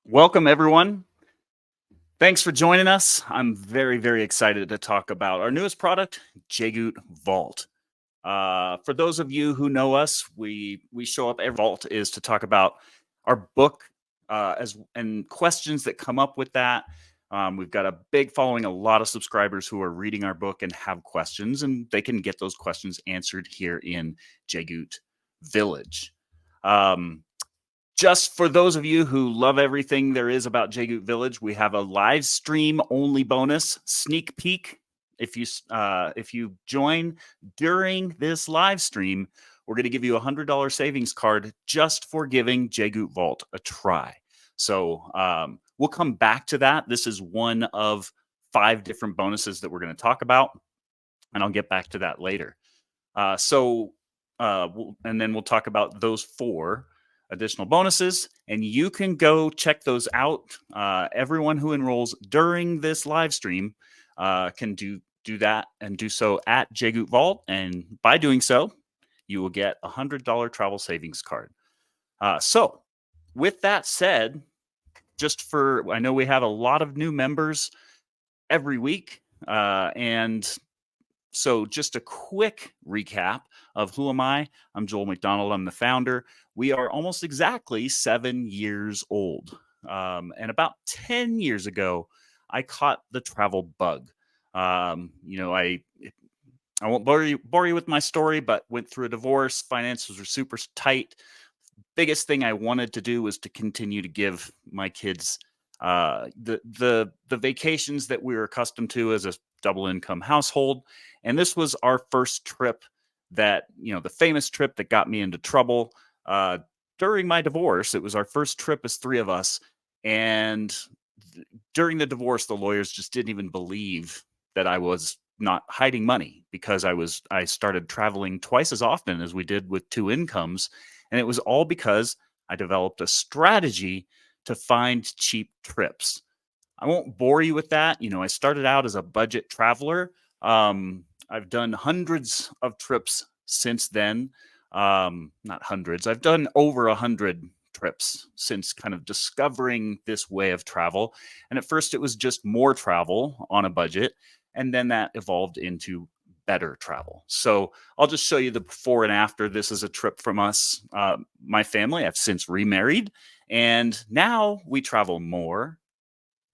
Welcome, everyone. Thanks for joining us. I'm very, very excited to talk about our newest product, JGOOT Vault. For those of you who know us, we show up every Vault is to talk about our book as and questions that come up with that. We've got a big following, a lot of subscribers who are reading our book and have questions, and they can get those questions answered here in JGOOT Village. Um, just for those of you who love everything there is about JGOOT Village, we have a live stream only bonus sneak peek. If you join during this live stream, we're going to give you a $100 savings card just for giving JGOOT Vault a try. So we'll come back to that. This is one of 5 different bonuses that we're going to talk about, and I'll get back to that later. And then we'll talk about those 4 additional bonuses, and you can go check those out. Everyone who enrolls during this live stream can do that and do so at JGOOT Vault, and by doing so, you will get a $100 travel savings card. So, with that said, I know we have a lot of new members every week, and so just a quick recap of who am I? I'm Joel McDonald. I'm the founder. We are almost exactly 7 years old. And about 10 years ago, I caught the travel bug. I won't bore you with my story, but went through a divorce. Finances were super tight. Biggest thing I wanted to do was to continue to give my kids the vacations that we were accustomed to as a double income household. And this was our first trip the famous trip that got me into trouble during my divorce. It was our first trip as 3 of us. And during the divorce, the lawyers just didn't even believe that I was not hiding money, because I started traveling twice as often as we did with 2 incomes. And it was all because I developed a strategy to find cheap trips. I won't bore you with that. I started out as a budget traveler. I've done hundreds of trips since then. Not hundreds. I've done over 100 trips since kind of discovering this way of travel. And at first, it was just more travel on a budget, and then that evolved into better travel. So I'll just show you the before and after. This is a trip from us, my family. I've since remarried, and now we travel more.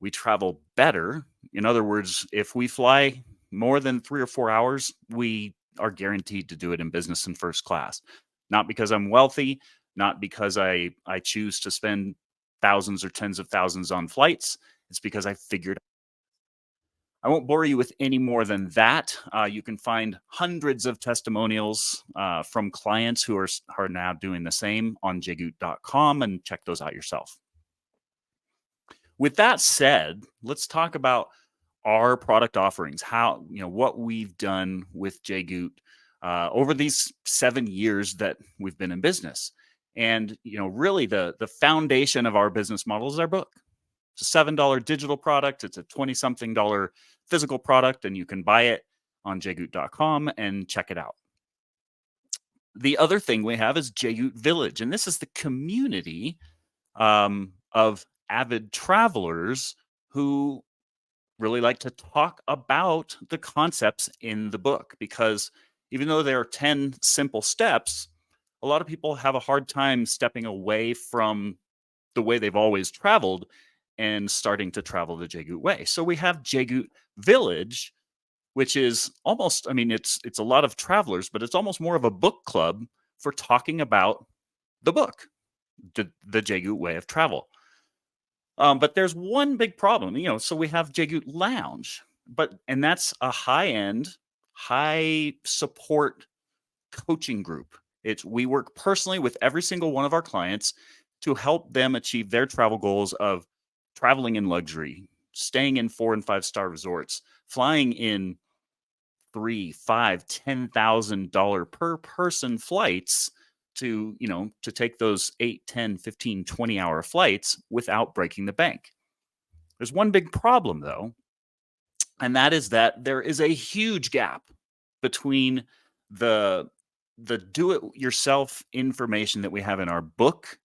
We travel better. In other words, if we fly more than 3 or 4 hours, we are guaranteed to do it in business and first class. Not because I'm wealthy, not because I choose to spend thousands or tens of thousands on flights. It's because I figured. I won't bore you with any more than that. You can find hundreds of testimonials from clients who are now doing the same on jgoot.com, and check those out yourself. With that said, let's talk about our product offerings, what we've done with JGOOT over these 7 years that we've been in business. And, really the foundation of our business model is our book. It's a $7 digital product. It's a 20-something dollar physical product, and you can buy it on jgoot.com and check it out. The other thing we have is JGOOT Village, and this is the community of avid travelers who really like to talk about the concepts in the book, because even though there are 10 simple steps, a lot of people have a hard time stepping away from the way they've always traveled and starting to travel the JGOOT way. So we have JGOOT Village, which is almost, it's a lot of travelers, but it's almost more of a book club for talking about the book, the JGOOT way of travel. But there's one big problem, so we have JGOOT Lounge, and that's a high-end, high support coaching group. We work personally with every single one of our clients to help them achieve their travel goals of traveling in luxury, staying in 4 and 5-star resorts, flying in $3, $5, $10,000 per person flights to take those 8, 10, 15, 20-hour flights without breaking the bank. There's one big problem, though, and that is that there is a huge gap between the do-it-yourself information that we have in our book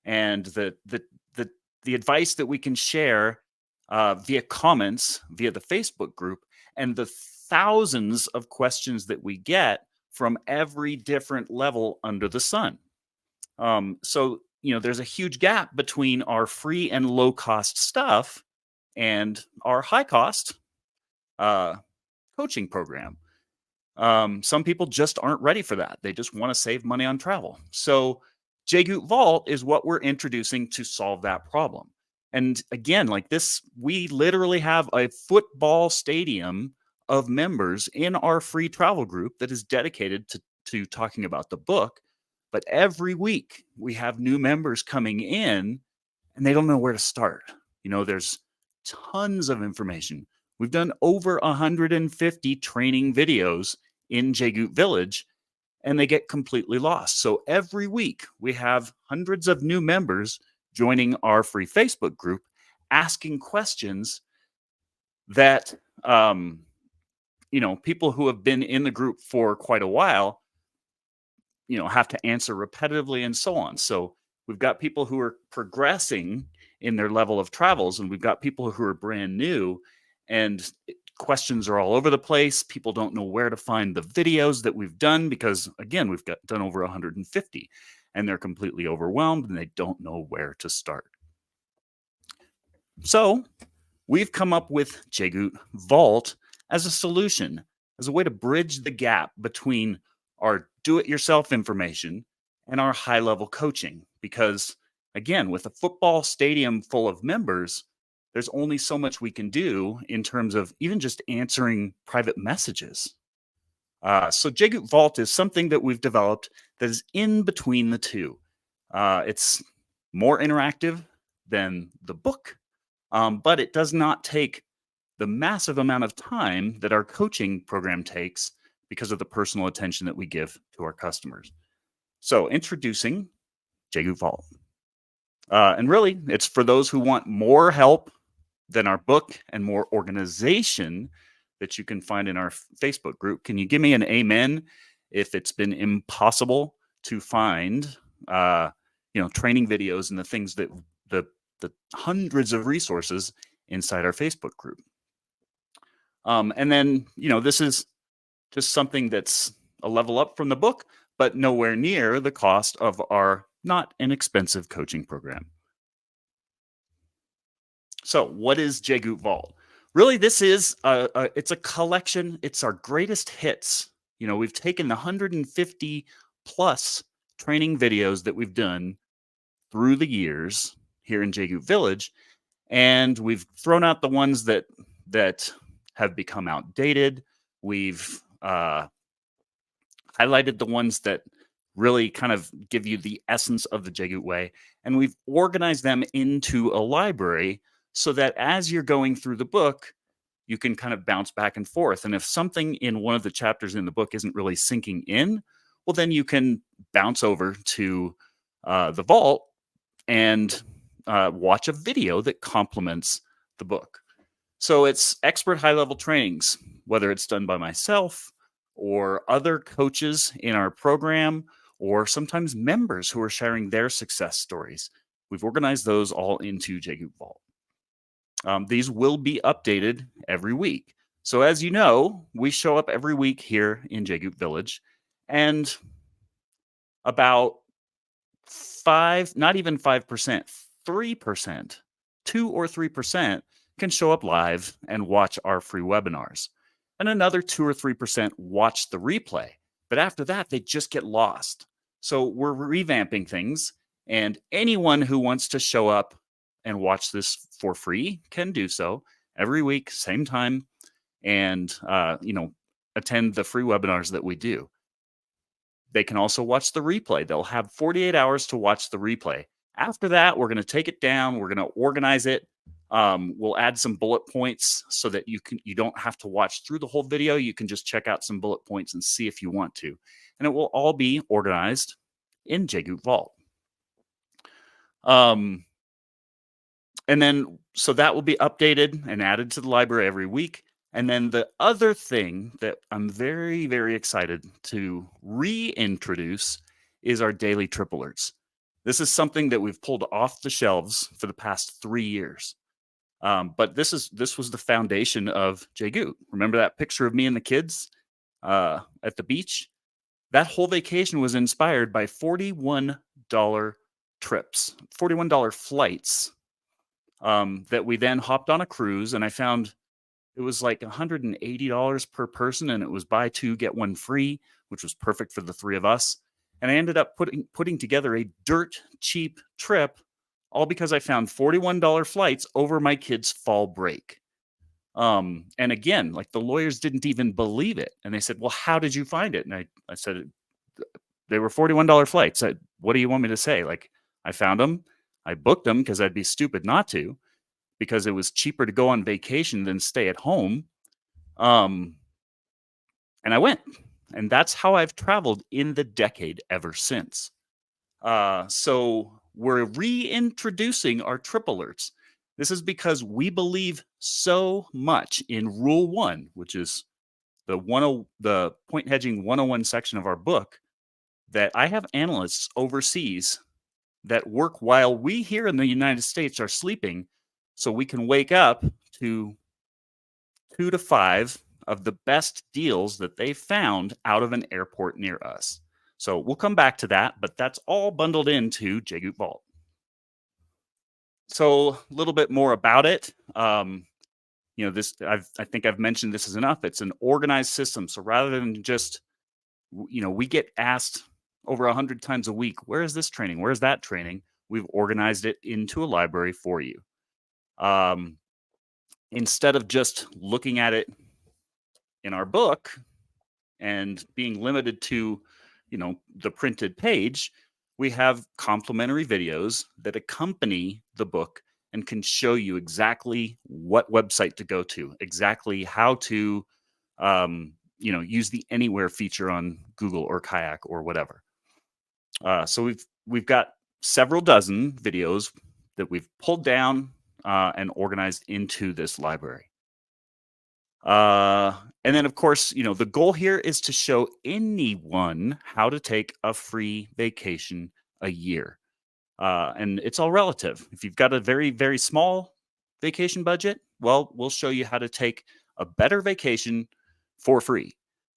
and the the advice that we can share via comments via the Facebook group, and the thousands of questions that we get from every different level under the sun. So, there's a huge gap between our free and low cost stuff and our high cost uh, coaching program. Some people just aren't ready for that. They just want to save money on travel. So, JGOOT Vault is what we're introducing to solve that problem. And again, like this, we literally have a football stadium of members in our free travel group that is dedicated to talking about the book. But every week we have new members coming in and they don't know where to start. There's tons of information. We've done over 150 training videos in JGOOT Village, and they get completely lost. So every week we have hundreds of new members joining our free Facebook group, asking questions that people who have been in the group for quite a while have to answer repetitively and so on. So we've got people who are progressing in their level of travels, and we've got people who are brand new, and questions are all over the place. People don't know where to find the videos that we've done because, again, we've done over 150, and they're completely overwhelmed and they don't know where to start. So we've come up with JGOOT Vault as a solution, as a way to bridge the gap between our do-it-yourself information and our high-level coaching. Because, again, with a football stadium full of members, there's only so much we can do in terms of even just answering private messages. So JGOOT Vault is something that we've developed that is in between the two. It's more interactive than the book, but it does not take the massive amount of time that our coaching program takes because of the personal attention that we give to our customers. So introducing JGOOT Vault. And really, it's for those who want more help than our book and more organization that you can find in our Facebook group. Can you give me an amen if it's been impossible to find, training videos and the things that the hundreds of resources inside our Facebook group? And then, this is just something that's a level up from the book, but nowhere near the cost of our not inexpensive coaching program. So what is JGOOT Vault? Really, this is it's a collection. It's our greatest hits. We've taken the 150 plus training videos that we've done through the years here in JGOOT Village, and we've thrown out the ones that have become outdated. We've highlighted the ones that really kind of give you the essence of the JGOOT way, and we've organized them into a library so that as you're going through the book, you can kind of bounce back and forth. And if something in one of the chapters in the book isn't really sinking in, well, then you can bounce over to the vault and watch a video that complements the book. So it's expert high-level trainings, whether it's done by myself or other coaches in our program, or sometimes members who are sharing their success stories. We've organized those all into JGOOT Vault. These will be updated every week. So as you know, we show up every week here in JGOOT Village, and about 3%, 2 or 3% can show up live and watch our free webinars. And another 2 or 3% watch the replay. But after that, they just get lost. So we're revamping things, and anyone who wants to show up and watch this for free can do so every week, same time, and attend the free webinars that we do. They can also watch the replay. They'll have 48 hours to watch the replay. After that, we're going to take it down. We're going to organize it. We'll add some bullet points so that you don't have to watch through the whole video. You can just check out some bullet points and see if you want to. And it will all be organized in JGOOT Vault. And then, so that will be updated and added to the library every week. And then the other thing that I'm very, very excited to reintroduce is our daily trip alerts. This is something that we've pulled off the shelves for the past 3 years. But this was the foundation of JGOOT. Remember that picture of me and the kids at the beach? That whole vacation was inspired by $41 trips, $41 flights that we then hopped on a cruise. And I found it was like $180 per person, and it was buy two, get one free, which was perfect for the three of us. And I ended up putting together a dirt cheap trip, all because I found $41 flights over my kids' fall break. And again, like the lawyers didn't even believe it. And they said, well, how did you find it? And I said, they were $41 flights. What do you want me to say? Like, I found them. I booked them because I'd be stupid not to, because it was cheaper to go on vacation than stay at home. And I went. And that's how I've traveled in the decade ever since. So we're reintroducing our trip alerts. This is because we believe so much in Rule 1, which is the point hedging 101 section of our book, that I have analysts overseas that work while we here in the United States are sleeping, so we can wake up to 2 to 5 of the best deals that they found out of an airport near us. So we'll come back to that, but that's all bundled into JGOOT Vault. So a little bit more about it. This I think I've mentioned this is enough. It's an organized system. So rather than just, we get asked over 100 times a week, where is this training? Where is that training? We've organized it into a library for you. Instead of just looking at it in our book and being limited to, the printed page, we have complimentary videos that accompany the book and can show you exactly what website to go to, exactly how to, use the anywhere feature on Google or Kayak or whatever. So we've got several dozen videos that we've pulled down and organized into this library. And then, of course, the goal here is to show anyone how to take a free vacation a year. And it's all relative. If you've got a very, very small vacation budget, well, we'll show you how to take a better vacation for free.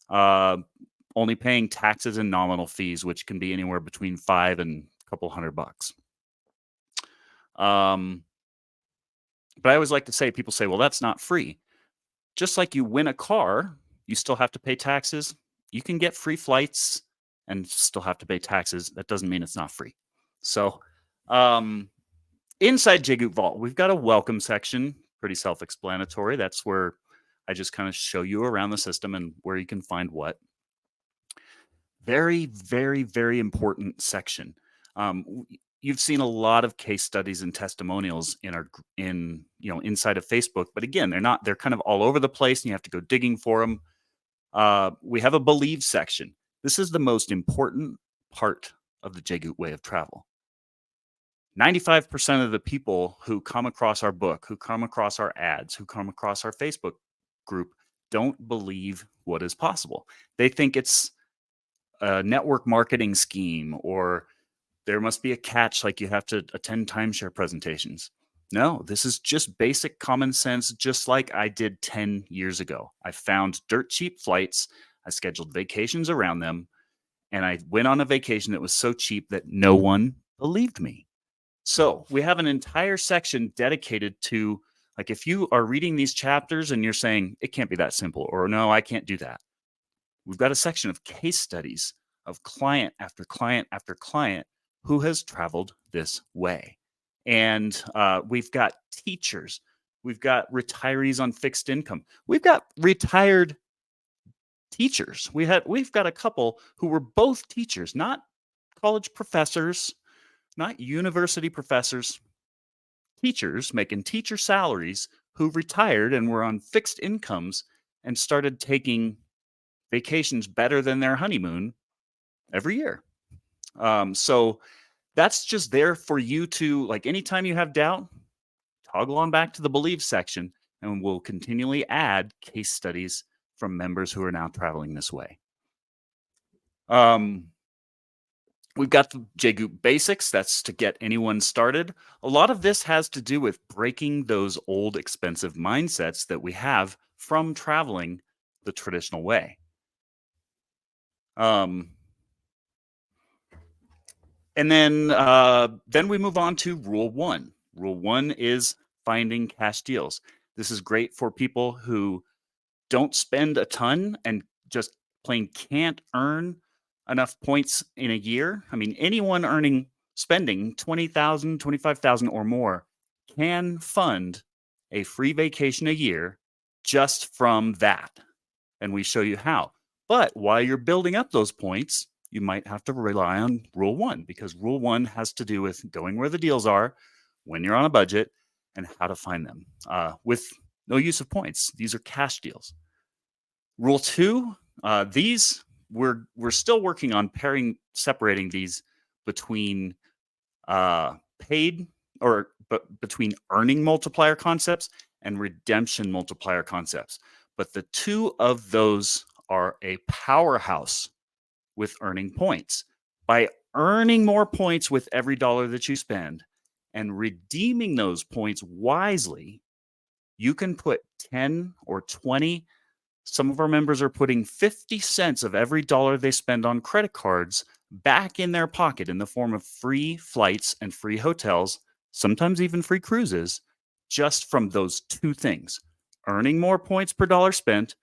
Only paying taxes and nominal fees, which can be anywhere between $5 and a couple $100. But I always like to say, people say, well, that's not free. Just like you win a car, you still have to pay taxes. You can get free flights and still have to pay taxes. That doesn't mean it's not free. So inside JGOOT Vault, we've got a welcome section, pretty self-explanatory. That's where I just kind of show you around the system and where you can find what. Very, very, very important section. You've seen a lot of case studies and testimonials inside of Facebook, but again, they're kind of all over the place and you have to go digging for them. We have a believe section. This is the most important part of the JGOOT way of travel. 95% of the people who come across our book, who come across our ads, who come across our Facebook group don't believe what is possible. They think it's a network marketing scheme, or there must be a catch, like you have to attend timeshare presentations. No, this is just basic common sense, just like I did 10 years ago. I found dirt cheap flights. I scheduled vacations around them. And I went on a vacation that was so cheap that no one believed me. So we have an entire section dedicated to, like, if you are reading these chapters and you're saying, it can't be that simple, or no, I can't do that. We've got a section of case studies of client after client after client who has traveled this way. And we've got teachers. We've got retirees on fixed income. We've got retired teachers. We've got a couple who were both teachers, not college professors, not university professors, teachers making teacher salaries, who retired and were on fixed incomes and started taking vacations better than their honeymoon every year. So that's just there for you to, like, anytime you have doubt, toggle on back to the believe section, and we'll continually add case studies from members who are now traveling this way. We've got the JGOOT basics. That's to get anyone started. A lot of this has to do with breaking those old expensive mindsets that we have from traveling the traditional way. Um, and then we move on to rule one. Rule one is finding cash deals. This is great for people who don't spend a ton and just plain can't earn enough points in a year. I mean, anyone spending 20,000, 25,000 or more can fund a free vacation a year just from that. And we show you how. But while you're building up those points, you might have to rely on rule one, because rule one has to do with going where the deals are when you're on a budget and how to find them with no use of points. These are cash deals. Rule two, these we're still working on separating these between paid but between earning multiplier concepts and redemption multiplier concepts. But the two of those are a powerhouse with earning points. By earning more points with every dollar that you spend and redeeming those points wisely, you can put 10 or 20. Some of our members are putting 50 cents of every dollar they spend on credit cards back in their pocket in the form of free flights and free hotels, sometimes even free cruises, just from those two things: earning more points per dollar spent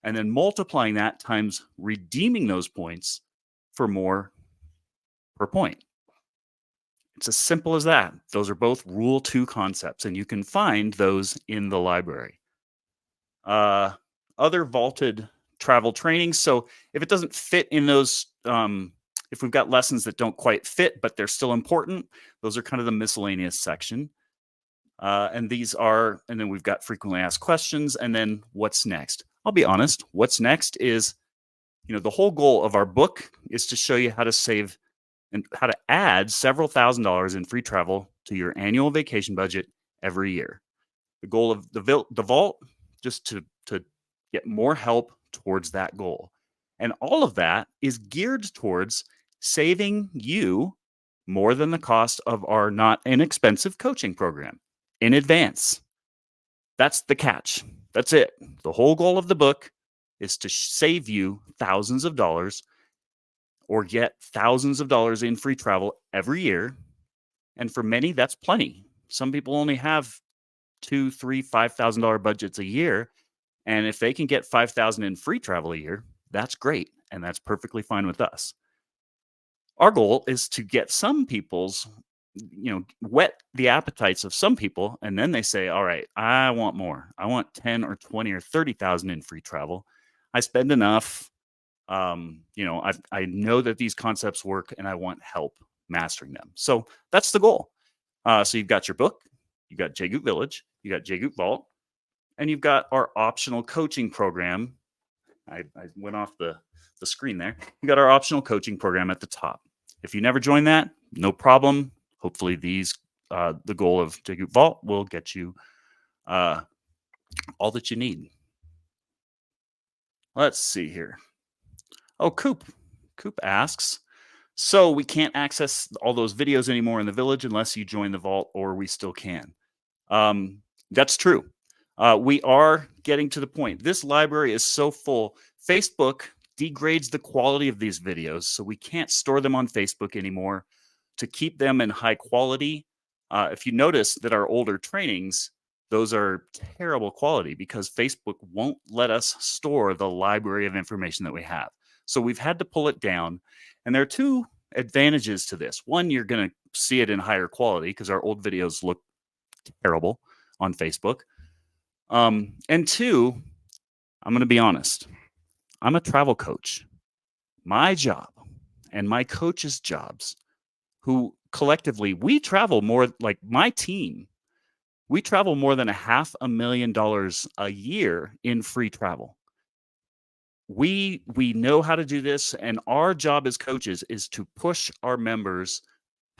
and then multiplying that times redeeming those points for more per point. It's as simple as that. Those are both Rule 2 concepts, and you can find those in the library. Other vaulted travel trainings. So if it doesn't fit in those, if we've got lessons that don't quite fit, but they're still important, those are kind of the miscellaneous section. And then we've got frequently asked questions, and then what's next. I'll be honest, what's next is, the whole goal of our book is to show you how to save and how to add several $1,000s in free travel to your annual vacation budget every year. The goal of the vault, just to get more help towards that goal. And all of that is geared towards saving you more than the cost of our not inexpensive coaching program in advance. That's the catch. That's it. The whole goal of the book is to save you thousands of dollars or get thousands of dollars in free travel every year. And for many, that's plenty. Some people only have $2,000, $3,000, $5,000 budgets a year. And if they can get 5,000 in free travel a year, that's great. And that's perfectly fine with us. Our goal is to get some people's, whet the appetites of some people. And then they say, all right, I want more. I want 10 or 20 or 30,000 in free travel. I spend enough. I know that these concepts work and I want help mastering them. So that's the goal. So you've got your book, you've got JGOOT Village, you got JGOOT Vault, and you've got our optional coaching program. I went off the screen there. You got our optional coaching program at the top. If you never joined that, no problem. Hopefully the goal of JGOOT Vault will get you all that you need. Let's see here. Oh, Coop asks, so we can't access all those videos anymore in the village unless you join the vault, or we still can. That's true. We are getting to the point. This library is so full. Facebook degrades the quality of these videos, so we can't store them on Facebook anymore. To keep them in high quality, if you notice that our older trainings, those are terrible quality because Facebook won't let us store the library of information that we have. So we've had to pull it down. And there are two advantages to this. One, you're going to see it in higher quality because our old videos look terrible on Facebook. And two, I'm going to be honest. I'm a travel coach. My job and my coaches' jobs, who collectively, we travel more, like my team, we travel more than $500,000 a year in free travel. We know how to do this, and our job as coaches is to push our members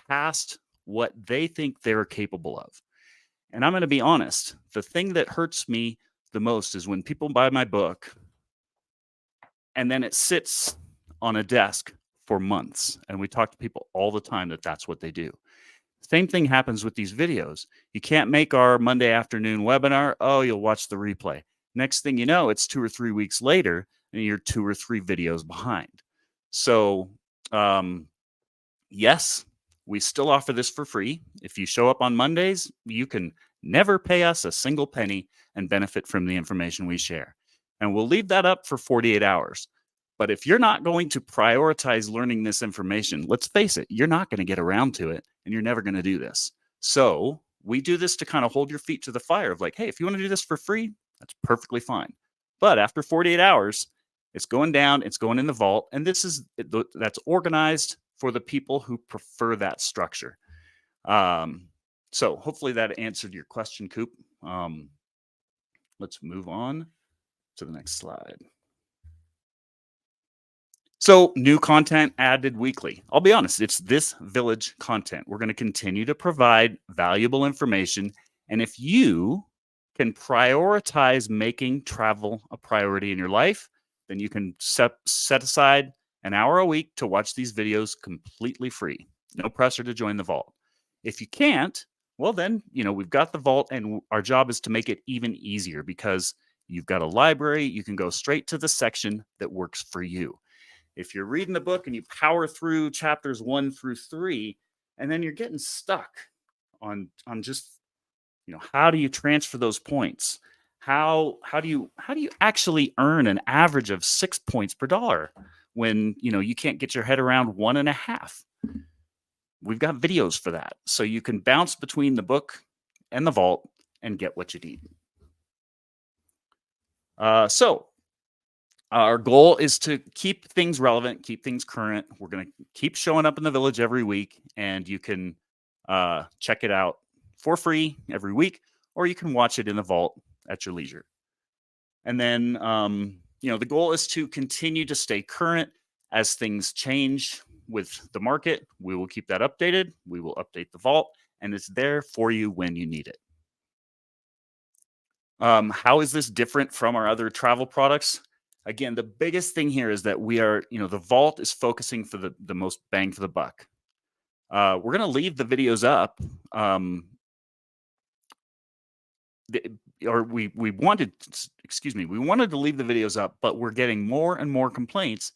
past what they think they're capable of. And I'm going to be honest, the thing that hurts me the most is when people buy my book and then it sits on a desk for months. And we talk to people all the time that that's what they do. Same thing happens with these videos. You can't make our Monday afternoon webinar. Oh, you'll watch the replay. Next thing you know, it's 2 or 3 weeks later and you're 2 or 3 videos behind. So, yes, we still offer this for free. If you show up on Mondays, you can never pay us a single penny and benefit from the information we share. And we'll leave that up for 48 hours. But if you're not going to prioritize learning this information, let's face it, you're not going to get around to it and you're never going to do this. So we do this to kind of hold your feet to the fire of like, hey, if you want to do this for free, that's perfectly fine. But after 48 hours, it's going down, it's going in the vault. And that's organized for the people who prefer that structure. So hopefully that answered your question, Coop. Let's move on to the next slide. So new content added weekly. I'll be honest, it's this village content. We're going to continue to provide valuable information. And if you can prioritize making travel a priority in your life, then you can set aside an hour a week to watch these videos completely free. No pressure to join the vault. If you can't, well then, we've got the vault and our job is to make it even easier because you've got a library. You can go straight to the section that works for you. If you're reading the book and you power through chapters 1 through 3, and then you're getting stuck on just, how do you transfer those points? How do you actually earn an average of 6 points per dollar when you can't get your head around 1.5? We've got videos for that, so you can bounce between the book and the vault and get what you need. So our goal is to keep things relevant, keep things current. We're going to keep showing up in the village every week, and you can check it out for free every week, or you can watch it in the vault at your leisure. And then, the goal is to continue to stay current as things change with the market. We will keep that updated. We will update the vault, and it's there for you when you need it. How is this different from our other travel products? Again, the biggest thing here is that we are, the vault is focusing for the most bang for the buck. We're going to leave the videos up. We wanted to leave the videos up, but we're getting more and more complaints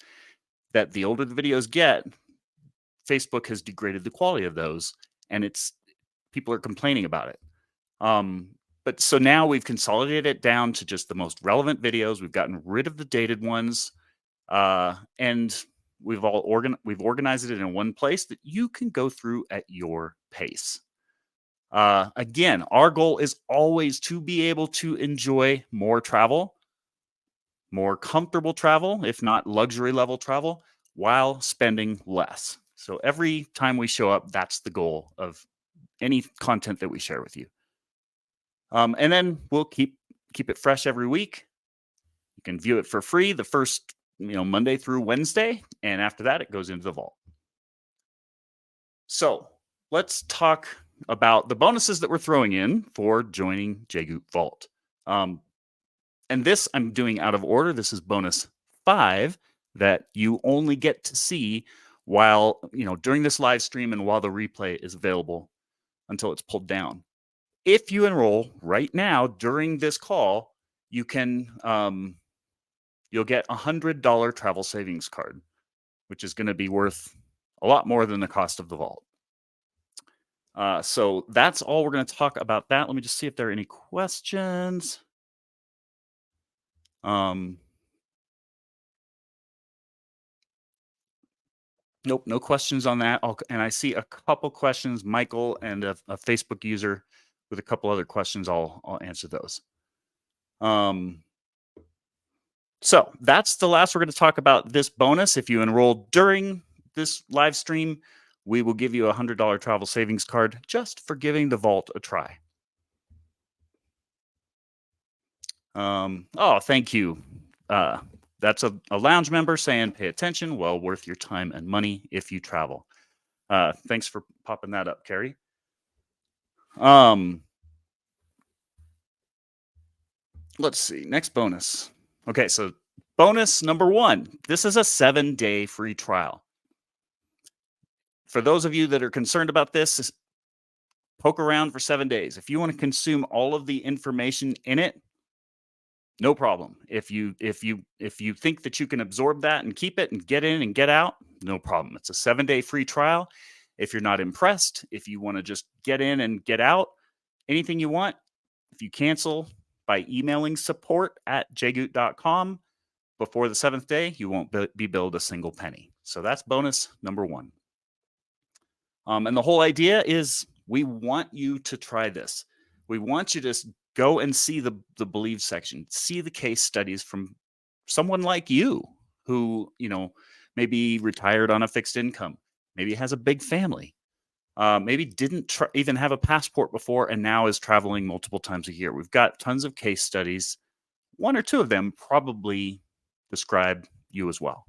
that the older the videos get, Facebook has degraded the quality of those, and people are complaining about it. But so now we've consolidated it down to just the most relevant videos. We've gotten rid of the dated ones, and we've organized it in one place that you can go through at your pace. Again, our goal is always to be able to enjoy more travel, more comfortable travel, if not luxury level travel, while spending less. So every time we show up, that's the goal of any content that we share with you. And then we'll keep it fresh every week. You can view it for free the first, Monday through Wednesday, and after that, it goes into the vault. So let's talk about the bonuses that we're throwing in for joining JGOOT Vault. And this I'm doing out of order. This is bonus 5 that you only get to see while, during this live stream and while the replay is available until it's pulled down. If you enroll right now during this call, you can you'll get a $100 travel savings card, which is going to be worth a lot more than the cost of the vault. So that's all we're going to talk about that. Let me just see if there are any questions. Nope, no questions on that. And I see a couple questions, Michael and a Facebook user with a couple other questions. I'll answer those. So that's the last we're going to talk about this bonus. If you enroll during this live stream, we will give you a $100 travel savings card just for giving the vault a try. Oh, thank you. That's a lounge member saying, pay attention, well worth your time and money if you travel. Thanks for popping that up, Carrie. Let's see, next bonus. Okay, so bonus number 1. This is a 7-day free trial. For those of you that are concerned about this, poke around for 7 days. If you want to consume all of the information in it, no problem. If you think that you can absorb that and keep it and get in and get out, no problem. It's a 7-day free trial. If you're not impressed, if you want to just get in and get out, anything you want, if you cancel by emailing support@jgoot.com before the 7th day, you won't be billed a single penny. So that's bonus number 1. And the whole idea is we want you to try this. We want you to go and see the Believe section, see the case studies from someone like you who, maybe retired on a fixed income, maybe has a big family, maybe didn't even have a passport before and now is traveling multiple times a year. We've got tons of case studies. 1 or 2 of them probably describe you as well.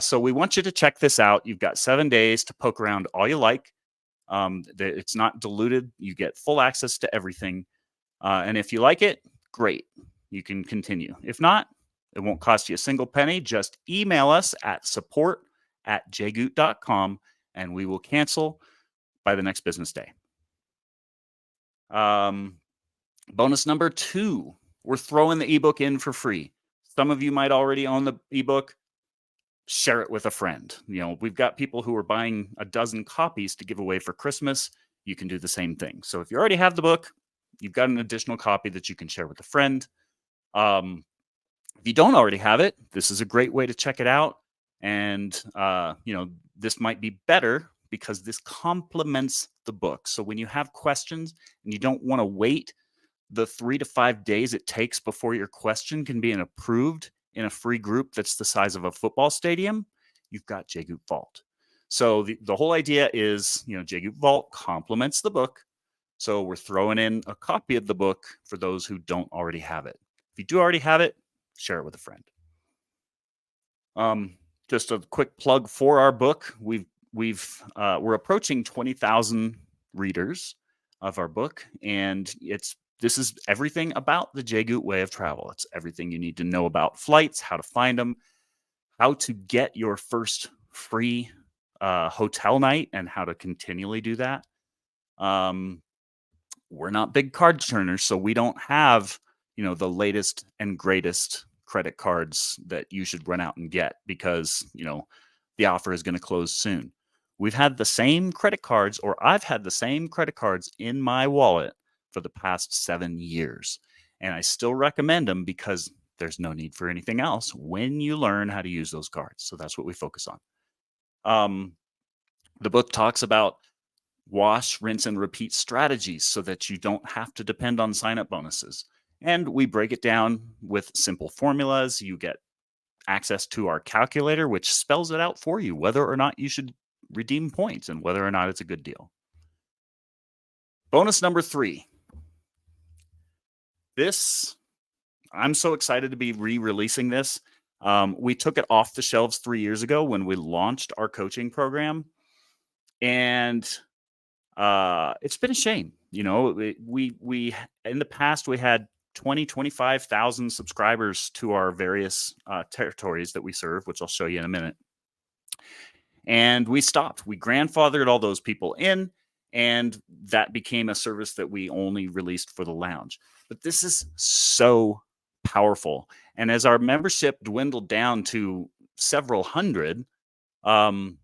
So we want you to check this out. You've got 7 days to poke around all you like. It's not diluted. You get full access to everything. And if you like it, great. You can continue. If not, it won't cost you a single penny. Just email us at support@jgoot.com and we will cancel by the next business day. Bonus number 2, we're throwing the ebook in for free. Some of you might already own the ebook. Share it with a friend. We've got people who are buying a dozen copies to give away for Christmas. You can do the same thing. So if you already have the book, you've got an additional copy that you can share with a friend. If you don't already have it, this is a great way to check it out. And, this might be better because this complements the book. So when you have questions and you don't want to wait the 3 to 5 days it takes before your question can be approved in a free group that's the size of a football stadium, you've got JGOOT Vault. So the whole idea is, JGOOT Vault complements the book. So we're throwing in a copy of the book for those who don't already have it. If you do already have it, share it with a friend. Just a quick plug for our book. We're approaching 20,000 readers of our book, and this is everything about the JGOOT way of travel. It's everything you need to know about flights, how to find them, how to get your first free hotel night, and how to continually do that. We're not big card churners, so we don't have, the latest and greatest credit cards that you should run out and get because, the offer is going to close soon. We've had the same credit cards, or I've had the same credit cards in my wallet for the past 7 years. And I still recommend them because there's no need for anything else when you learn how to use those cards. So that's what we focus on. The book talks about wash, rinse, and repeat strategies so that you don't have to depend on sign-up bonuses. And we break it down with simple formulas. You get access to our calculator, which spells it out for you, whether or not you should redeem points and whether or not it's a good deal. Bonus number 3. I'm so excited to be re-releasing this. We took it off the shelves 3 years ago when we launched our coaching program. And it's been a shame. We in the past, we had 25,000 subscribers to our various territories that we serve, which I'll show you in a minute. And we stopped. We grandfathered all those people in, and that became a service that we only released for the lounge. But this is so powerful. And as our membership dwindled down to several hundred, I've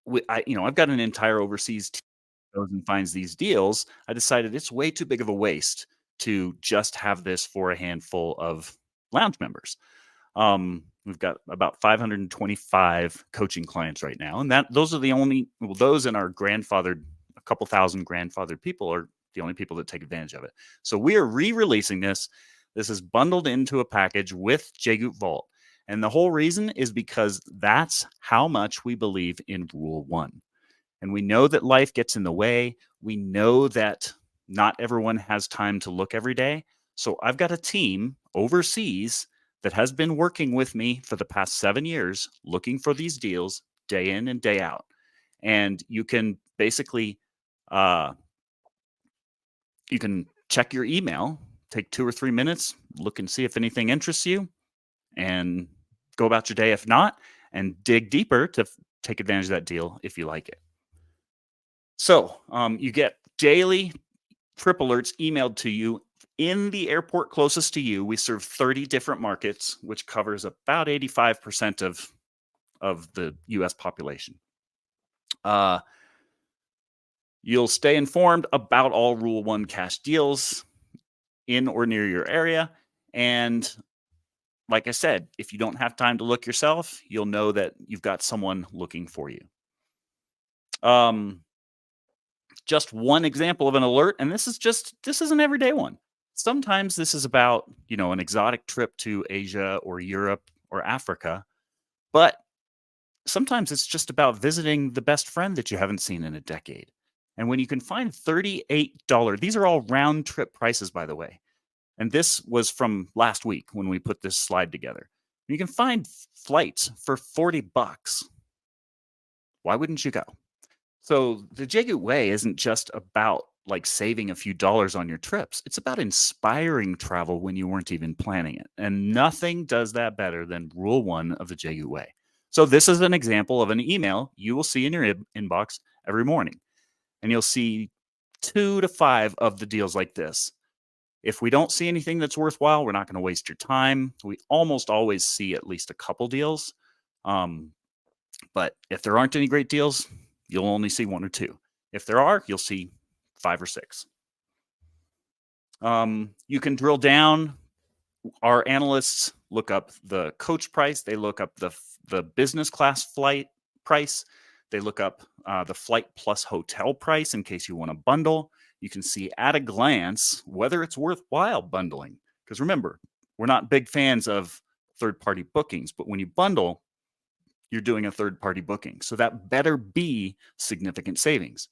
got an entire overseas team that goes and finds these deals. I decided it's way too big of a waste to just have this for a handful of lounge members. We've got about 525 coaching clients right now, and those in our grandfathered, a couple thousand grandfathered people are the only people that take advantage of it. So we are re-releasing this. This is bundled into a package with JGOOT Vault. And the whole reason is because that's how much we believe in Rule 1. And we know that life gets in the way. We know that not everyone has time to look every day. So I've got a team overseas that has been working with me for the past 7 years, looking for these deals day in and day out. And you can basically, you can check your email, take 2 or 3 minutes, look and see if anything interests you, and go about your day. If not, and dig deeper to take advantage of that deal if you like it. So you get daily trip alerts emailed to you in the airport closest to you. We serve 30 different markets, which covers about 85% of the US population. You'll stay informed about all Rule 1 cash deals in or near your area. And like I said, if you don't have time to look yourself, you'll know that you've got someone looking for you. Just one example of an alert, and this is an everyday one. Sometimes this is about, an exotic trip to Asia or Europe or Africa, but sometimes it's just about visiting the best friend that you haven't seen in a decade. And when you can find $38, these are all round trip prices, by the way. And this was from last week when we put this slide together. You can find flights for $40. Why wouldn't you go? So the JGOOT way isn't just about like saving a few dollars on your trips. It's about inspiring travel when you weren't even planning it. And nothing does that better than Rule 1 of the JGOOT way. So this is an example of an email you will see in your inbox every morning. And you'll see 2 to 5 of the deals like this. If we don't see anything that's worthwhile, we're not going to waste your time. We almost always see at least a couple deals. But if there aren't any great deals, you'll only see 1 or 2. If there are, you'll see 5 or 6. You can drill down. Our analysts look up the coach price. They look up the business class flight price. They look up the flight plus hotel price in case you want to bundle. You can see at a glance whether it's worthwhile bundling. Because remember, we're not big fans of third-party bookings, but when you bundle, you're doing a third-party booking. So that better be significant savings.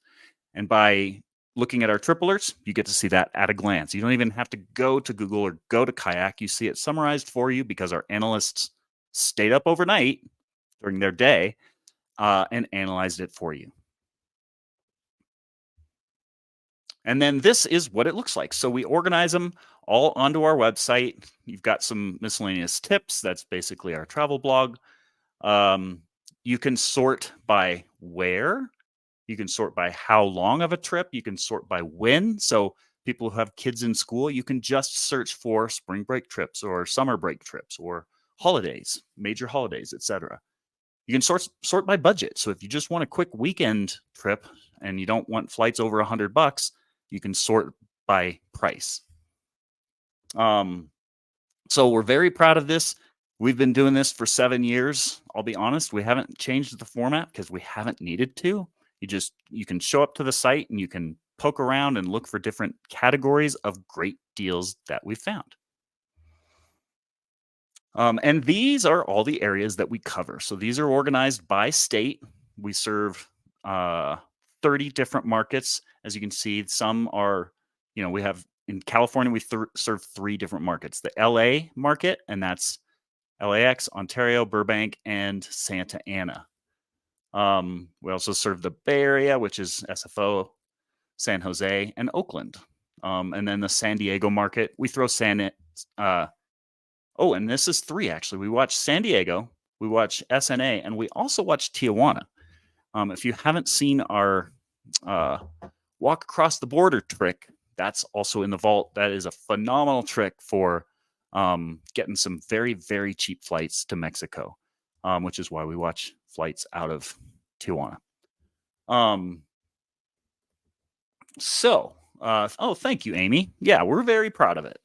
And by looking at our trip alerts, you get to see that at a glance. You don't even have to go to Google or go to Kayak. You see it summarized for you because our analysts stayed up overnight during their day and analyzed it for you. And then this is what it looks like. So we organize them all onto our website. You've got some miscellaneous tips. That's basically our travel blog. You can sort by where. You can sort by how long of a trip. You can sort by when. So people who have kids in school, you can just search for spring break trips or summer break trips or holidays, major holidays, etc. You can sort by budget. So if you just want a quick weekend trip and you don't want flights over $100, you can sort by price. So we're very proud of this. We've been doing this for 7 years. I'll be honest, we haven't changed the format because we haven't needed to. You can show up to the site and you can poke around and look for different categories of great deals that we found. And these are all the areas that we cover. So these are organized by state. We serve 30 different markets. As you can see, some are, we have in California, we serve 3 different markets. The LA market, and that's LAX, Ontario, Burbank, and Santa Ana. We also serve the Bay Area, which is SFO, San Jose, and Oakland. And then the San Diego market, we throw and this is 3 actually. We watch San Diego, we watch SNA, and we also watch Tijuana. If you haven't seen our walk across the border trick, that's also in the vault. That is a phenomenal trick for getting some very, very cheap flights to Mexico, which is why we watch flights out of Tijuana. Thank you, Amy. Yeah, we're very proud of it.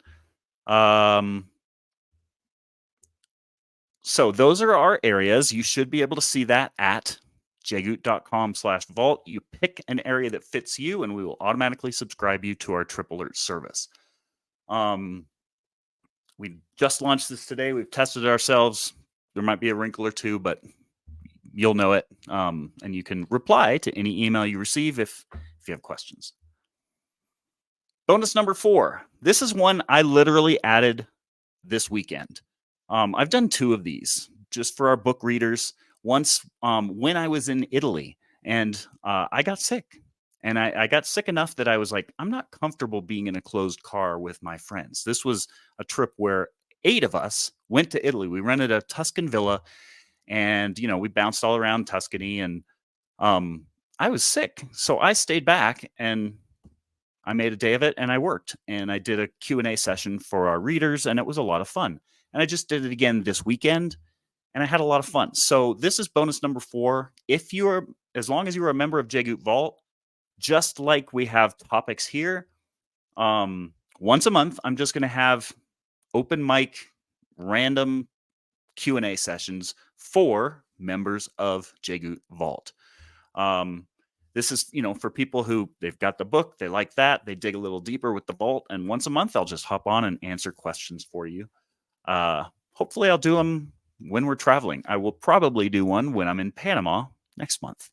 So those are our areas. You should be able to see that at jgoot.com/vault. You pick an area that fits you, and we will automatically subscribe you to our Trip Alert service. We just launched this today. We've tested it ourselves. There might be a wrinkle or two, but you'll know it. And you can reply to any email you receive if you have questions. Bonus number 4. This is one I literally added this weekend. I've done 2 of these just for our book readers. Once when I was in Italy and I got sick. And I got sick enough that I was like, I'm not comfortable being in a closed car with my friends. This was a trip where 8 of us went to Italy. We rented a Tuscan villa and we bounced all around Tuscany, and I was sick, so I stayed back and I made a day of it, and I worked, and I did a Q&A session for our readers, and it was a lot of fun. And I just did it again this weekend, and I had a lot of fun. So this is bonus number 4. If you are, as long as you are a member of JGOOT Vault, just like we have topics here, once a month, I'm just going to have open mic, random Q&A sessions for members of JGOOT Vault. This is, for people who they've got the book, they like that, they dig a little deeper with the vault, and once a month I'll just hop on and answer questions for you. Hopefully I'll do them when we're traveling. I will probably do one when I'm in Panama next month.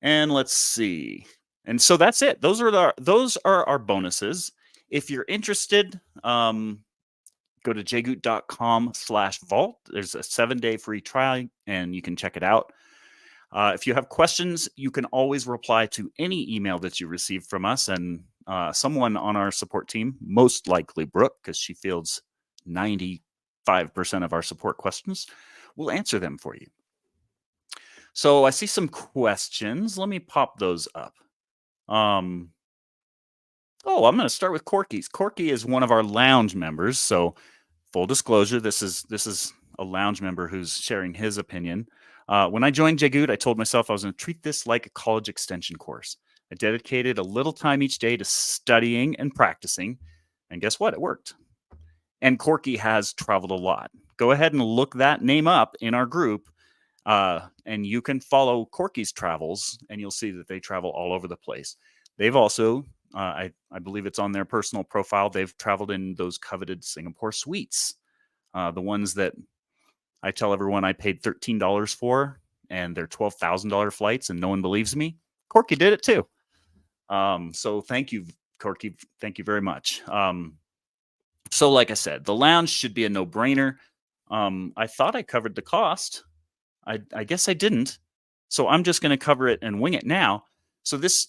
And let's see. And so that's it. Those are our bonuses. If you're interested, go to jgoot.com/vault. There's a 7-day free trial, and you can check it out. If you have questions, you can always reply to any email that you receive from us, and someone on our support team, most likely Brooke, because she fields 95% of our support questions, will answer them for you. So I see some questions. Let me pop those up. I'm going to start with Corky's. Corky is one of our lounge members, so full disclosure, this is a lounge member who's sharing his opinion. When I joined JGOOT, I told myself I was going to treat this like a college extension course. I dedicated a little time each day to studying and practicing, and guess what? It worked. And Corky has traveled a lot. Go ahead and look that name up in our group, and you can follow Corky's travels, and you'll see that they travel all over the place. They've also, I believe it's on their personal profile, they've traveled in those coveted Singapore suites, the ones that I tell everyone I paid $13 for, and they're $12,000 flights, and no one believes me. Corky did it too. So thank you, Corky. Thank you very much. So like I said, the lounge should be a no-brainer. I thought I covered the cost. I guess I didn't. So I'm just going to cover it and wing it now. So this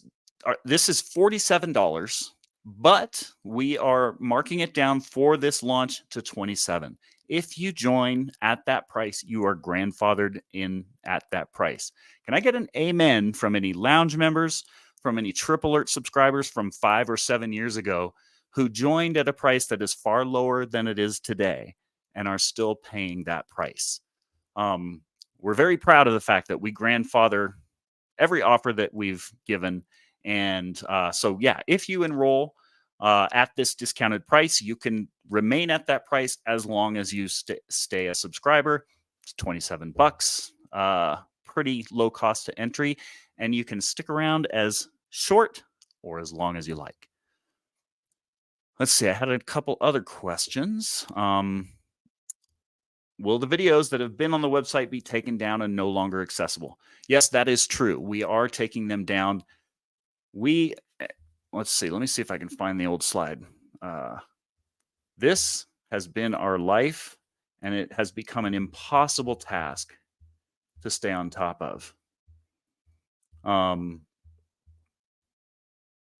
is $47, but we are marking it down for this launch to $27. If you join at that price, you are grandfathered in at that price. Can I get an amen from any lounge members, from any Trip Alert subscribers from 5 or 7 years ago who joined at a price that is far lower than it is today and are still paying that price? We're very proud of the fact that we grandfather every offer that we've given. And so, yeah, if you enroll at this discounted price, you can remain at that price as long as you stay a subscriber. It's $27, pretty low cost to entry, and you can stick around as short or as long as you like. Let's see, I had a couple other questions. Will the videos that have been on the website be taken down and no longer accessible? Yes, that is true. We are taking them down. Let's see. Let me see if I can find the old slide. This has been our life, and it has become an impossible task to stay on top of.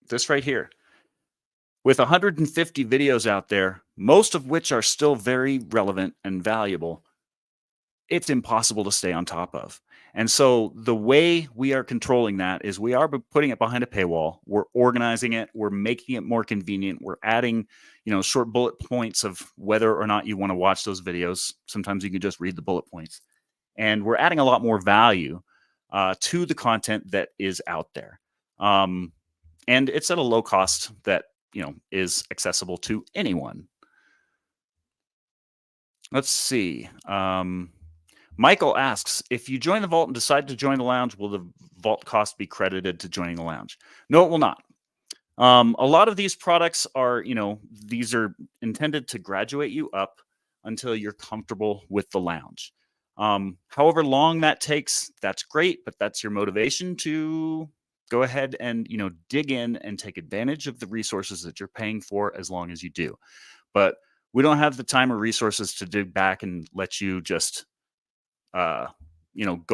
This right here. With 150 videos out there, most of which are still very relevant and valuable, it's impossible to stay on top of. And so the way we are controlling that is we are putting it behind a paywall. We're organizing it. We're making it more convenient. We're adding, short bullet points of whether or not you want to watch those videos. Sometimes you can just read the bullet points. And we're adding a lot more value to the content that is out there. And it's at a low cost that, is accessible to anyone. Let's see. Michael asks, if you join the vault and decide to join the lounge, will the vault cost be credited to joining the lounge? No, it will not. A lot of these products are, these are intended to graduate you up until you're comfortable with the lounge. However long that takes, that's great, but that's your motivation to go ahead and, dig in and take advantage of the resources that you're paying for as long as you do. But we don't have the time or resources to dig back and let you just, go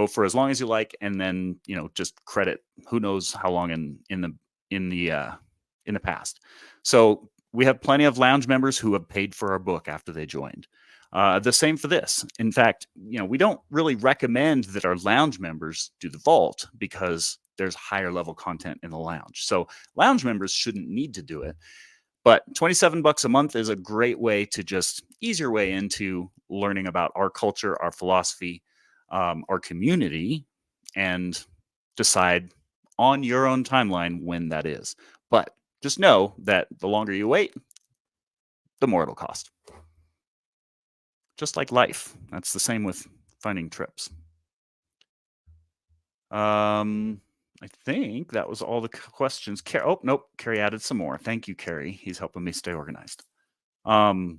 for as long as you like, and then, just credit who knows how long in the past. So we have plenty of lounge members who have paid for our book after they joined. The same for this. In fact, we don't really recommend that our lounge members do the vault because there's higher level content in the lounge. So lounge members shouldn't need to do it. But 27 bucks a month is a great way to just ease your way into learning about our culture, our philosophy, our community, and decide on your own timeline when that is. But just know that the longer you wait, the more it'll cost. Just like life. That's the same with finding trips. I think that was all the questions. Oh, nope. Carrie added some more. Thank you, Carrie. He's helping me stay organized. Let's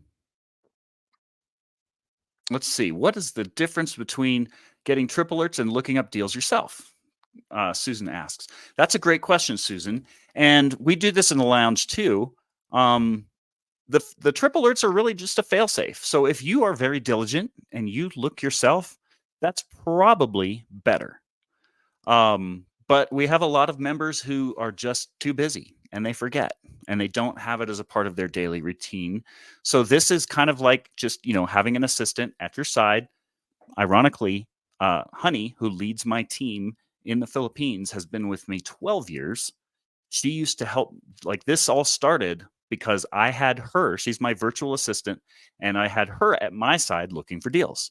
see. What is the difference between getting trip alerts and looking up deals yourself? Susan asks. That's a great question, Susan. And we do this in the lounge too. The trip alerts are really just a failsafe. So if you are very diligent and you look yourself, that's probably better. But we have a lot of members who are just too busy and they forget and they don't have it as a part of their daily routine. So this is kind of like just, having an assistant at your side. Ironically, Honey, who leads my team in the Philippines, has been with me 12 years. She used to help, like this all started because I had her, she's my virtual assistant, and I had her at my side looking for deals.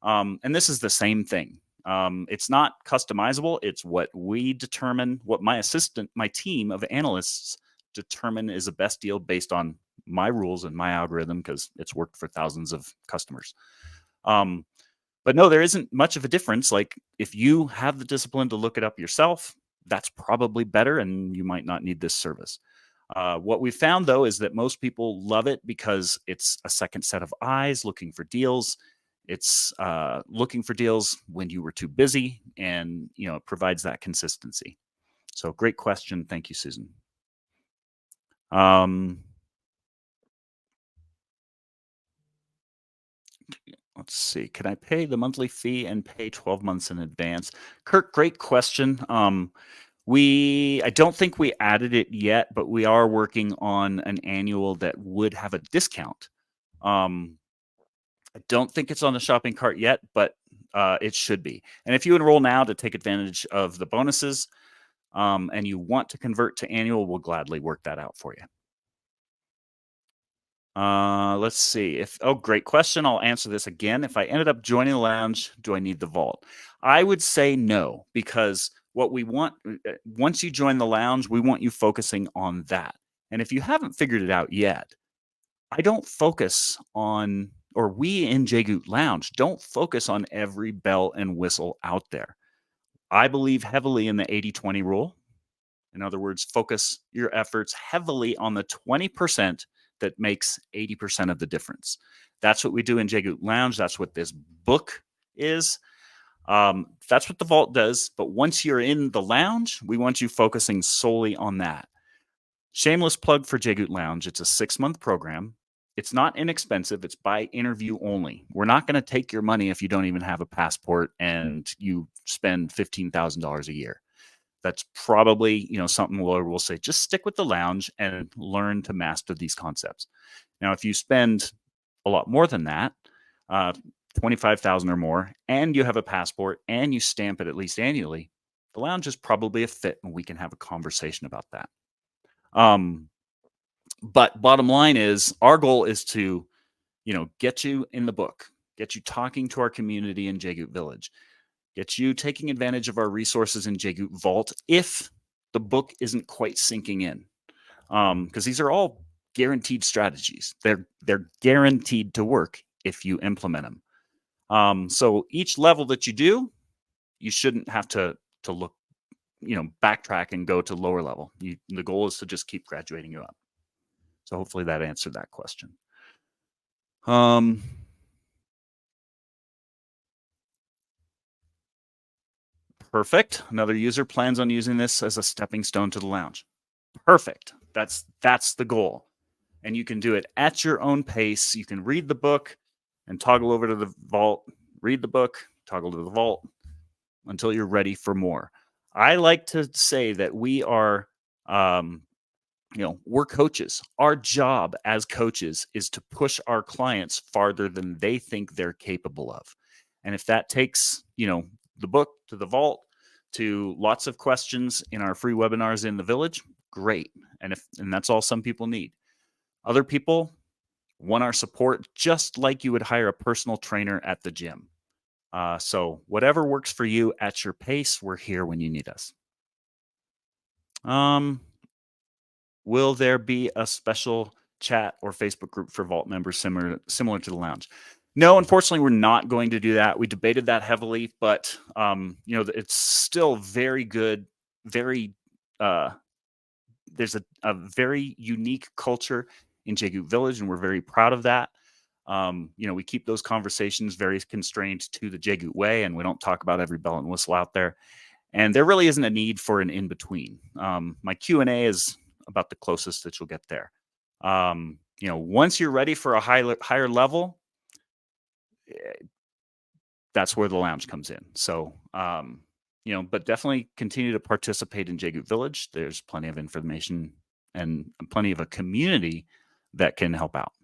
And this is the same thing. It's not customizable. It's what we determine, what my team of analysts determine is the best deal based on my rules and my algorithm because it's worked for thousands of customers. But no, there isn't much of a difference. Like if you have the discipline to look it up yourself, that's probably better and you might not need this service. What we found though is that most people love it because it's a second set of eyes looking for deals. It's looking for deals when you were too busy, and it provides that consistency. So great question. Thank you, Susan. Let's see. Can I pay the monthly fee and pay 12 months in advance? Kirk, great question. I don't think we added it yet, but we are working on an annual that would have a discount. I don't think it's on the shopping cart yet, but it should be. And if you enroll now to take advantage of the bonuses and you want to convert to annual, we'll gladly work that out for you. Let's see. Great question. I'll answer this again. If I ended up joining the lounge, do I need the vault? I would say no, because what we want, once you join the lounge, we want you focusing on that. And if you haven't figured it out yet, I don't focus on, or we in JGOOT Lounge don't focus on every bell and whistle out there. I believe heavily in the 80-20 rule. In other words, focus your efforts heavily on the 20% that makes 80% of the difference. That's what we do in JGOOT Lounge. That's what this book is. That's what the vault does. But once you're in the lounge, we want you focusing solely on that. Shameless plug for JGOOT Lounge. It's a 6-month program. It's not inexpensive. It's by interview only. We're not going to take your money if you don't even have a passport and you spend $15,000 a year. That's probably, something where we'll say, just stick with the lounge and learn to master these concepts. Now, if you spend a lot more than that, 25,000 or more, and you have a passport and you stamp it at least annually, the lounge is probably a fit and we can have a conversation about that. But bottom line is our goal is to, get you in the book, get you talking to our community in JGOOT Village, get you taking advantage of our resources in JGOOT Vault if the book isn't quite sinking in. Because these are all guaranteed strategies. They're guaranteed to work if you implement them. So each level that you do, you shouldn't have to look, backtrack and go to lower level. The goal is to just keep graduating you up. So hopefully that answered that question. Perfect. Another user plans on using this as a stepping stone to the lounge. Perfect. That's the goal. And you can do it at your own pace. You can read the book and toggle over to the vault, read the book, toggle to the vault until you're ready for more. I like to say that we are We're coaches. Our job as coaches is to push our clients farther than they think they're capable of. And if that takes, the book to the vault to lots of questions in our free webinars in the village, great. And that's all some people need. Other people want our support just like you would hire a personal trainer at the gym. So whatever works for you at your pace, we're here when you need us. Um, Will there be a special chat or Facebook group for Vault members similar to the lounge? No, unfortunately, we're not going to do that. We debated that heavily, but it's still very good. Very, uh, there's a very unique culture in JGOOT Village, and we're very proud of that. We keep those conversations very constrained to the JGOOT way, and we don't talk about every bell and whistle out there. And there really isn't a need for an in between. My Q&A is about the closest that you'll get there. Once you're ready for a higher level, that's where the lounge comes in. So, but definitely continue to participate in JGOOT Village. There's plenty of information and plenty of a community that can help out.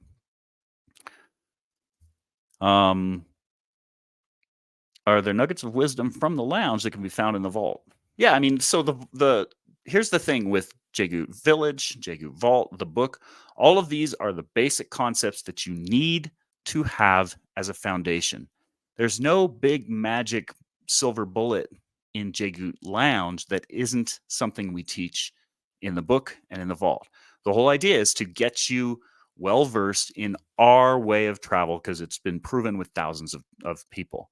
Are there nuggets of wisdom from the lounge that can be found in the vault? Yeah, I mean, so the here's the thing with JGOOT Village, JGOOT Vault, the book. All of these are the basic concepts that you need to have as a foundation. There's no big magic silver bullet in JGOOT Lounge that isn't something we teach in the book and in the vault. The whole idea is to get you well versed in our way of travel because it's been proven with thousands of people.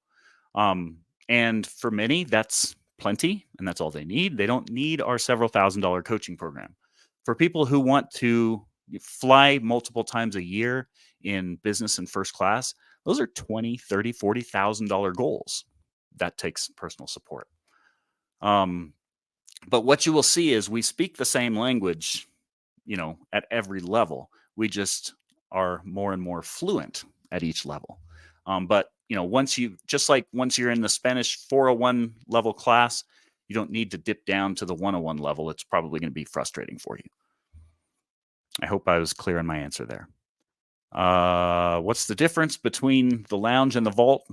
And for many, that's plenty, and that's all they need. They don't need our several $1,000 coaching program. For people who want to fly multiple times a year in business and first class, those are $20, $30, $40,000 goals. That takes personal support. But what you will see is we speak the same language, at every level. We just are more and more fluent at each level. But once you're in the Spanish 401 level class, you don't need to dip down to the 101 level. It's probably going to be frustrating for you. I hope I was clear in my answer there. What's the difference between the lounge and the vault?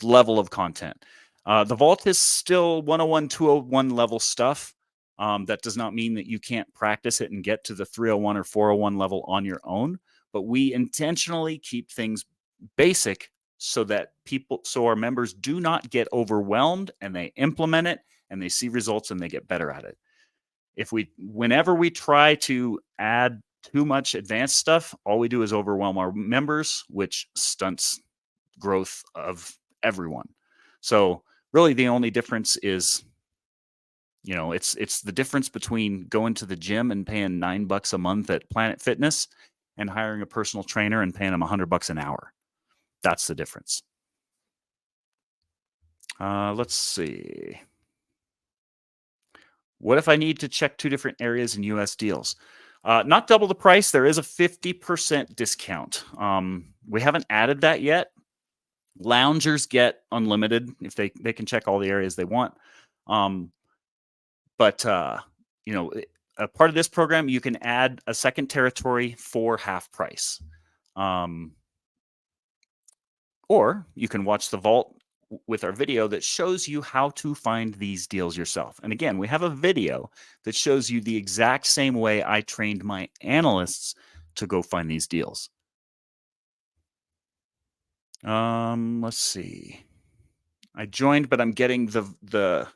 Level of content. The vault is still 101, 201 level stuff. That does not mean that you can't practice it and get to the 301 or 401 level on your own, but we intentionally keep things basic so our members do not get overwhelmed and they implement it and they see results and they get better at it. Whenever we try to add too much advanced stuff, all we do is overwhelm our members, which stunts growth of everyone. So really the only difference is, it's the difference between going to the gym and paying $9 a month at Planet Fitness and hiring a personal trainer and paying them $100 an hour. That's the difference. Let's see. What if I need to check two different areas in US deals? Not double the price. There is a 50% discount. We haven't added that yet. Loungers get unlimited if they can check all the areas they want. But a part of this program, you can add a second territory for half price. Or you can watch the vault with our video that shows you how to find these deals yourself. And again, we have a video that shows you the exact same way I trained my analysts to go find these deals. Let's see. I joined, but I'm getting the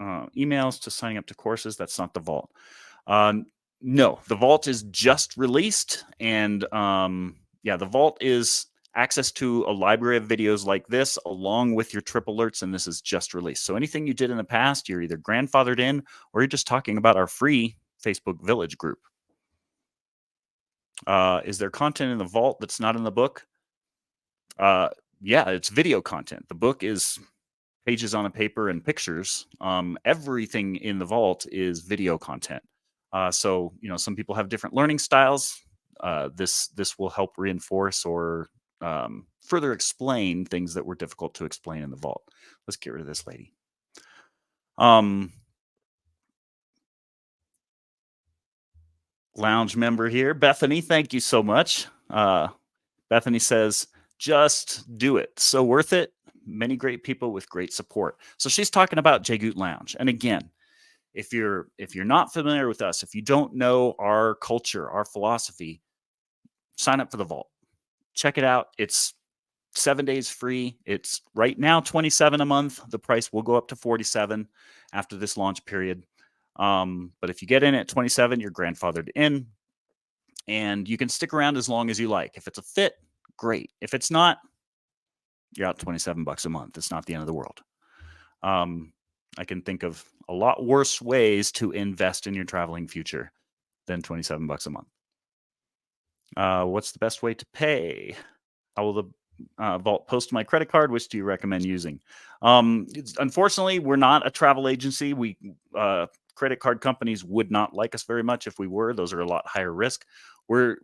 emails to signing up to courses. That's not the vault. No, the vault is just released, and the vault is access to a library of videos like this along with your trip alerts, and this is just released. So anything you did in the past, you're either grandfathered in or you're just talking about our free Facebook Village group. Is there content in the vault that's not in the book? Yeah, it's video content. The book is pages on a paper and pictures. Everything in the vault is video content. So some people have different learning styles. This will help reinforce or further explain things that were difficult to explain in the vault. Let's get rid of this lady. lounge member here, Bethany. Thank you so much. Bethany says, just do it. So worth it. Many great people with great support. So she's talking about JGOOT Lounge. And again, if you're not familiar with us, if you don't know our culture, our philosophy, sign up for the Vault. Check it out. It's 7 days free. It's right now $27 a month. The price will go up to $47 after this launch period. But if you get in at $27, you're grandfathered in, and you can stick around as long as you like. If it's a fit, great. If it's not, you're out $27 a month. It's not the end of the world. I can think of a lot worse ways to invest in your traveling future than $27 a month. What's the best way to pay? How will the Vault post my credit card? Which do you recommend using? Unfortunately, we're not a travel agency. We credit card companies would not like us very much if we were. Those are a lot higher risk. We're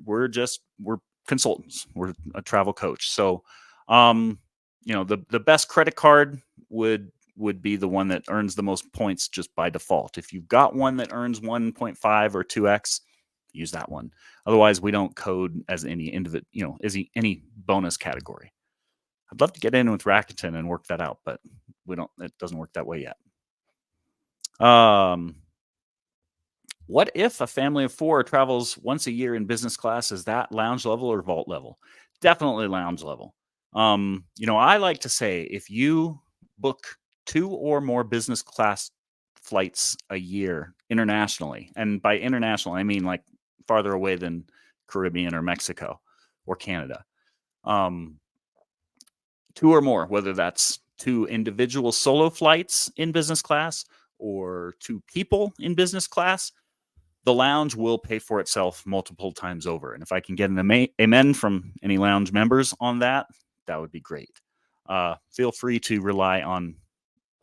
consultants. We're a travel coach. So, the best credit card would be the one that earns the most points just by default. If you've got one that earns 1.5 or 2x, use that one. Otherwise, we don't code as any any bonus category. I'd love to get in with Rakuten and work that out, but we don't. It doesn't work that way yet. What if a family of 4 travels once a year in business class? Is that lounge level or Vault level? Definitely lounge level. I like to say if you book 2 or more business class flights a year internationally, and by international, I mean like farther away than Caribbean or Mexico or Canada, 2 or more, whether that's 2 individual solo flights in business class or 2 people in business class, the lounge will pay for itself multiple times over. And if I can get an amen from any lounge members on that, that would be great. Feel free to rely on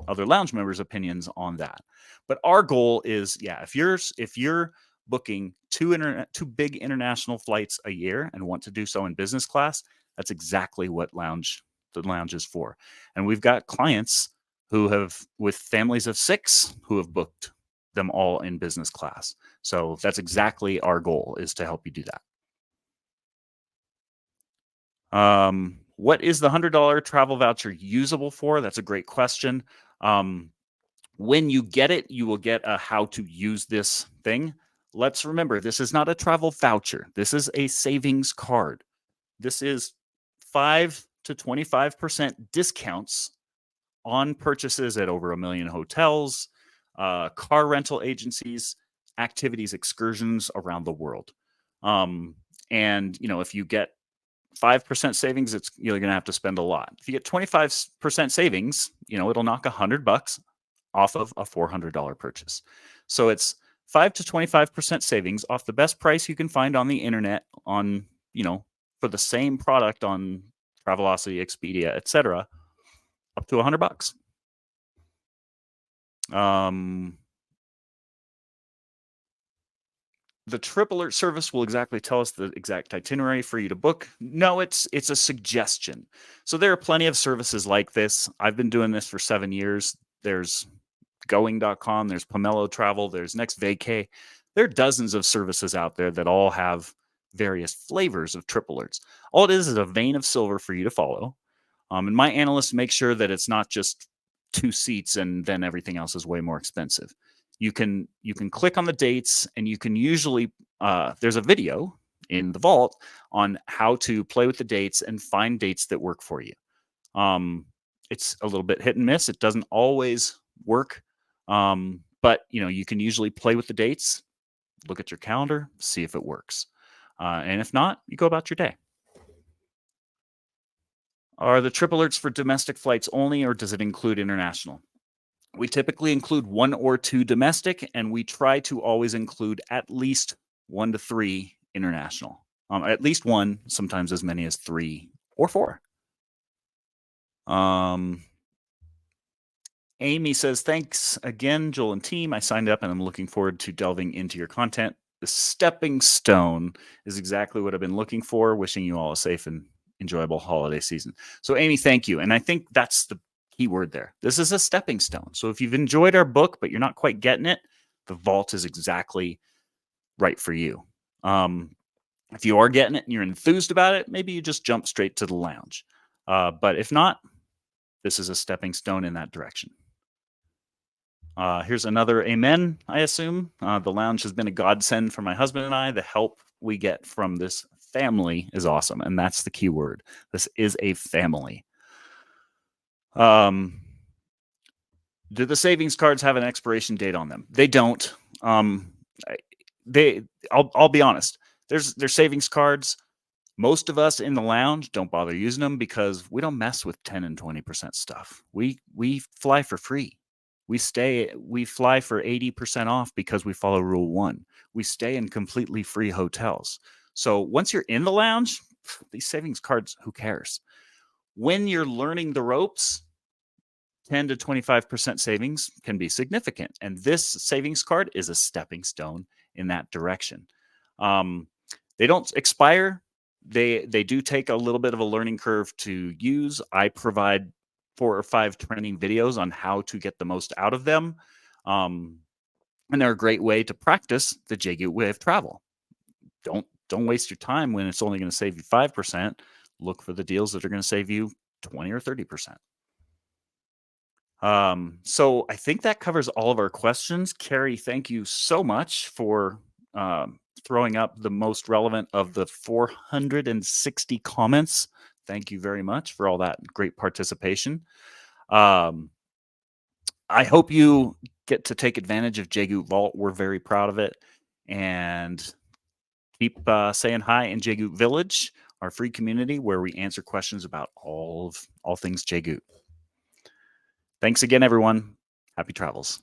other lounge members' opinions on that. But our goal is, if you're booking 2 big international flights a year and want to do so in business class, that's exactly what the lounge is for. And we've got clients who have, with families of 6, who have booked them all in business class. So that's exactly our goal, is to help you do that. What is the $100 travel voucher usable for? That's a great question. When you get it, you will get a how to use this thing. Let's remember, this is not a travel voucher. This is a savings card. This is 5 to 25% discounts on purchases at over 1 million hotels, car rental agencies, activities, excursions around the world. And if you get 5% savings, you're going to have to spend a lot. If you get 25% savings, it'll knock $100 off of a $400 purchase. So it's 5 to 25% savings off the best price you can find on the internet for the same product on Travelocity, Expedia, etc., up to $100. The Trip Alert service will exactly tell us the exact itinerary for you to book. No, it's a suggestion. So there are plenty of services like this. I've been doing this for 7 years. There's going.com, there's Pomelo Travel, there's Next Vacay. There are dozens of services out there that all have various flavors of Trip Alerts. All it is a vein of silver for you to follow. And my analysts make sure that it's not just 2 seats and then everything else is way more expensive. You can click on the dates, and you can usually there's a video in the Vault on how to play with the dates and find dates that work for you. It's a little bit hit and miss. It doesn't always work, but you can usually play with the dates, look at your calendar, see if it works, and if not, you go about your day. Are the Trip Alerts for domestic flights only, or does it include international? We typically include 1 or 2 domestic, and we try to always include at least 1 to 3 international. At least 1, sometimes as many as 3 or 4. Amy says, thanks again, Joel and team. I signed up and I'm looking forward to delving into your content. The stepping stone is exactly what I've been looking for. Wishing you all a safe and enjoyable holiday season. So Amy, thank you. And I think that's the key word there. This is a stepping stone. So if you've enjoyed our book, but you're not quite getting it, the Vault is exactly right for you. If you are getting it and you're enthused about it, maybe you just jump straight to the lounge. But if not, this is a stepping stone in that direction. Here's another amen, I assume. The lounge has been a godsend for my husband and I. The help we get from this family is awesome. And that's the key word. This is a family. Do the savings cards have an expiration date on them? They don't. I'll be honest. There's savings cards. Most of us in the lounge don't bother using them because we don't mess with 10 and 20% stuff. We fly for free. We fly for 80% off because we follow rule 1. We stay in completely free hotels. So once you're in the lounge, these savings cards, who cares? When you're learning the ropes, 10 to 25% savings can be significant. And this savings card is a stepping stone in that direction. They don't expire. They do take a little bit of a learning curve to use. I provide 4 or 5 training videos on how to get the most out of them. And they're a great way to practice the JGOOT way of travel. Don't waste your time when it's only going to save you 5%. Look for the deals that are going to save you 20 or 30%. So I think that covers all of our questions. Carrie, thank you so much for throwing up the most relevant of the 460 comments. Thank you very much for all that great participation. I hope you get to take advantage of JGOOT Vault. We're very proud of it. And keep saying hi in JGOOT Village, our free community where we answer questions about all things JGOOT. Thanks again, everyone. Happy travels.